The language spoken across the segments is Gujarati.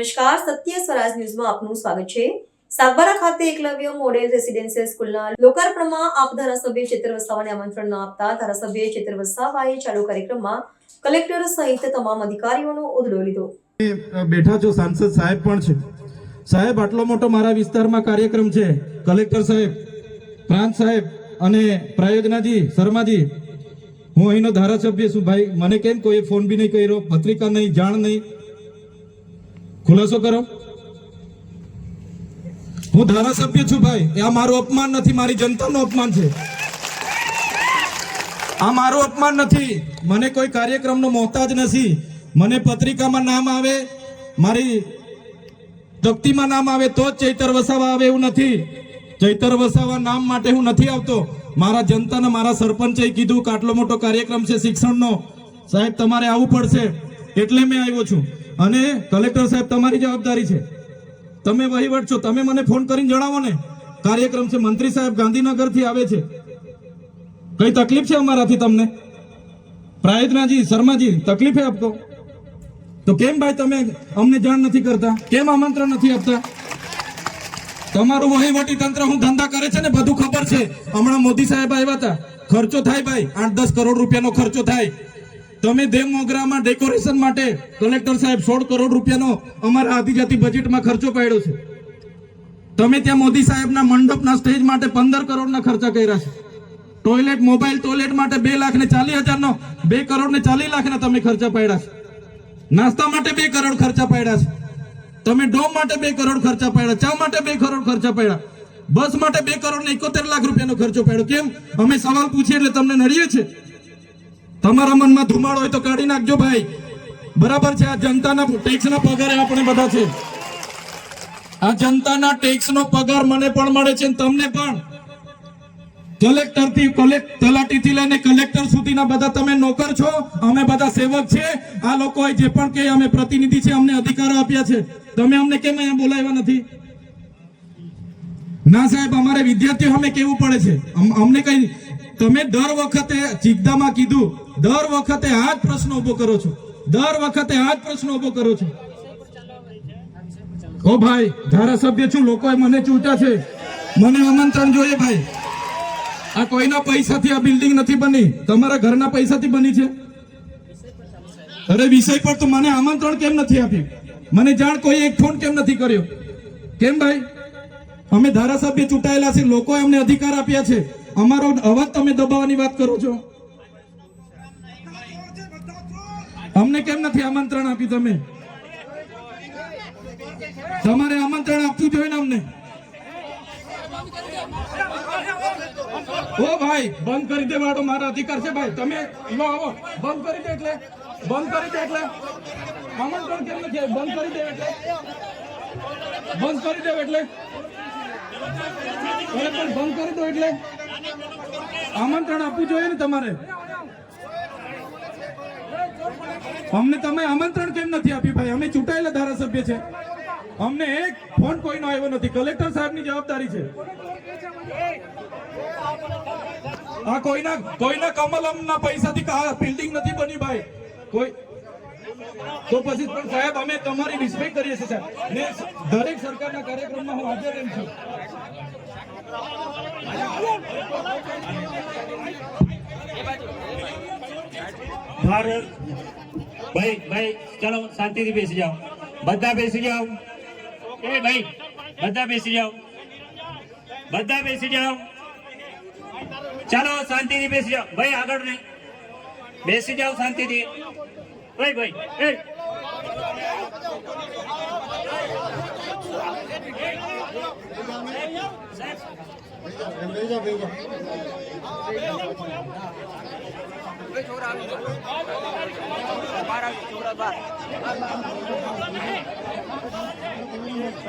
નમસ્કાર, સત્ય સ્વરાજ ન્યૂઝમાં આપનું સ્વાગત છે। સાગબારા ખાતે એકલવ્ય મોડેલ રેસિડેન્શિયલ સ્કૂલના લોકાર્પણમાં આપ ધારાસભ્ય ચેતર વસાવાને આમંત્રણ ન આપતા ધારાસભ્ય ચેતર વસાવાએ ચાલુ કાર્યક્રમમાં કલેક્ટર સહિત તમામ અધિકારીઓનો ઉધડો લીધો। બેઠા છો, સાંસદ સાહેબ પણ છે। સાહેબ, આટલો મોટો મારા વિસ્તારમાં કાર્યક્રમ છે, કલેક્ટર સાહેબ, પ્રાંત સાહેબ અને પ્રાયોજનાજી શર્માજી, હું અહીંનો ધારાસભ્ય છું ભાઈ, મને કેમ કોઈ ફોન બી નહીં કર્યો, પત્રિકા નહીં, જાણ નહીં, ખુલાસો કરો। હું ધારાસભ્ય છું ભાઈ, આ મારું અપમાન નથી, મારી જનતાનું અપમાન છે, આ મારું અપમાન નથી। મને કોઈ કાર્યક્રમનો મોહતાજ નથી, મને પત્રિકામાં નામ આવે, મારી તકતીમાં નામ આવે તો જ ચૈતર વસાવા આવે એવું નથી। ચૈતર વસાવા નામ માટે હું નથી આવતો, મારા જનતાને મારા સરપંચે કીધું કે આટલો મોટો કાર્યક્રમ છે શિક્ષણનો, સાહેબ તમારે આવવું પડશે, એટલે મેં આવ્યો છું। અને કલેક્ટર સાહેબ, તમારી જવાબદારી છે, તમે વહીવટ છો, તમે મને ફોન કરીને જણાવો ને કાર્યક્રમ છે। મંત્રી સાહેબ ગાંધીનગરથી આવે છે, કઈ તકલીફ છે અમારાથી તમને? પ્રાયોજનાજી શર્માજી, તકલીફ है आपको? તો કેમ ભાઈ તમે અમને જાણ નથી કરતા, કેમ આમંત્રણ નથી આપતા? તમારું વહીવટી તંત્ર હું ધંધા કરે છે ને બધું ખબર છે। હમણાં મોદી સાહેબ આવ્યા હતા, ખર્ચો થાય ભાઈ, 8-10 કરોડ રૂપિયાનો ખર્ચો થાય। તમે દેવ મોગરામાં ડેકોરેશન માટે કલેક્ટર સાહેબ 16 કરોડ રૂપિયાનો અમારા આદિજાતિ બજેટમાં ખર્ચો પાડ્યો છે। તમે ત્યાં મોદી સાહેબના મંડપના સ્ટેજ માટે 15 કરોડના ખર્ચા કર્યા છે। ટોયલેટ, મોબાઈલ ટોયલેટ માટે 2,40,000 નો, 2 કરોડ ને 40 લાખના તમે ખર્ચા પાડ્યા છે। નાસ્તા માટે 2 કરોડ ખર્ચા પાડ્યા છે તમે, ડોમ માટે 2 કરોડ ખર્ચા પાડ્યા, ચા માટે 2 કરોડ ખર્ચા પાડ્યા, બસ માટે 2 કરોડ ને 71 લાખ રૂપિયાનો ખર્ચો પાડ્યો। કેમ? અમે સવાલ પૂછીએ એટલે તમને નડીએ છે? તમારા મનમાં ધુમાડો હોય તો કાઢી નાખજો ભાઈ, બરાબર છે? આ જનતાના ટેક્સના પગારે આપણે બધા છે, આ જનતાના ટેક્સનો પગાર મને પણ મળે છે, તમને પણ। કલેક્ટરથી તલાટીથી લઈને કલેક્ટર સુધીના બધા તમે નોકર છો, અમે બધા સેવક છે। આ લોકોએ જે પણ કે અમે પ્રતિનિધિ છે, અમને અધિકારો આપ્યા છે, તમે અમને કેમ અહીંયા બોલાવ્યા નથી? ના સાહેબ, અમારે વિદ્યાર્થીઓ અમે કેવું પડે છે, અમને કઈ, તમે દર વખતે ચિકદામાં કીધું, દર વખતે આ જ પ્રશ્ન ઉભો કરો છો, દર વખતે આ જ પ્રશ્ન ઉભો કરો છો। ઓ ભાઈ, ધારાસભ્ય છું, લોકોએ મને ચૂંટ્યા છે, મને આમંત્રણ જોઈએ ભાઈ। આ કોઈના પૈસાથી આ બિલ્ડિંગ નથી બની, તમારા ઘરના પૈસાથી બની છે। અરે વિષય પર તો મને આમંત્રણ કેમ નથી આપ્યું, મને જાણ કોઈ એક ફોન કેમ નથી કર્યો? કેમ ભાઈ? અમે ધારાસભ્ય ચૂંટાયેલા છે, લોકોએ અમને અધિકાર આપ્યા છે, અમારો અવાજ તમે દબાવવાની વાત કરો છો। અમને કેમ નથી આમંત્રણ આપ્યું તમે? તમારે આમંત્રણ આપવું જોઈએ ને અમને। ઓ ભાઈ, બંધ કરી દેવાડો, મારા અધિકાર છે ભાઈ, તમે લો આવો, બંધ કરી દે એટલે, બંધ કરી દે એટલે આમંત્રણ કેમ નથી? બંધ કરી દે એટલે, બંધ કરી દે એટલે, પણ બંધ કરી દો એટલે આમંત્રણ આપવું જોઈએ ને તમારે। અમને તમે આમંત્રણ કેમ નથી આપ્યું ભાઈ? અમે ચૂંટાયેલા ધારાસભ્ય છે, અમને એક ફોન કોઈનો આવ્યો નથી, કલેક્ટર સાહેબની જવાબદારી છે। આ કોઈના કમલમના પૈસાથી બિલ્ડિંગ નથી બની ભાઈ, કોઈ તો પછી પણ સાહેબ અમે તમારી રિસ્પેક્ટ કરીએ છીએ સાહેબ, ને દરેક સરકારના કાર્યક્રમમાં હું હાજર રહું છું। ભારત ભાઈ ચલો શાંતિથી બેસી જાઓ, બધા બેસી જાઓ। એ ભાઈ બધા બેસી જાઓ, બધા બેસી જાઓ, ચાલો શાંતિથી બેસી જાઓ ભાઈ, આગળ નહીં, બેસી જાઓ શાંતિથી ભાઈ। એ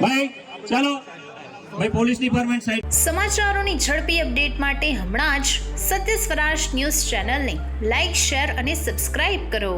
ભાઈ ચાલો ભાઈ, પોલીસ ડિપાર્ટમેન્ટ સાઈડ। સમાચારોની ઝડપી અપડેટ માટે હમણાં જ સત્ય સ્વરાજ ન્યૂઝ ચેનલને લાઇક, શેર અને સબસ્ક્રાઇબ કરો।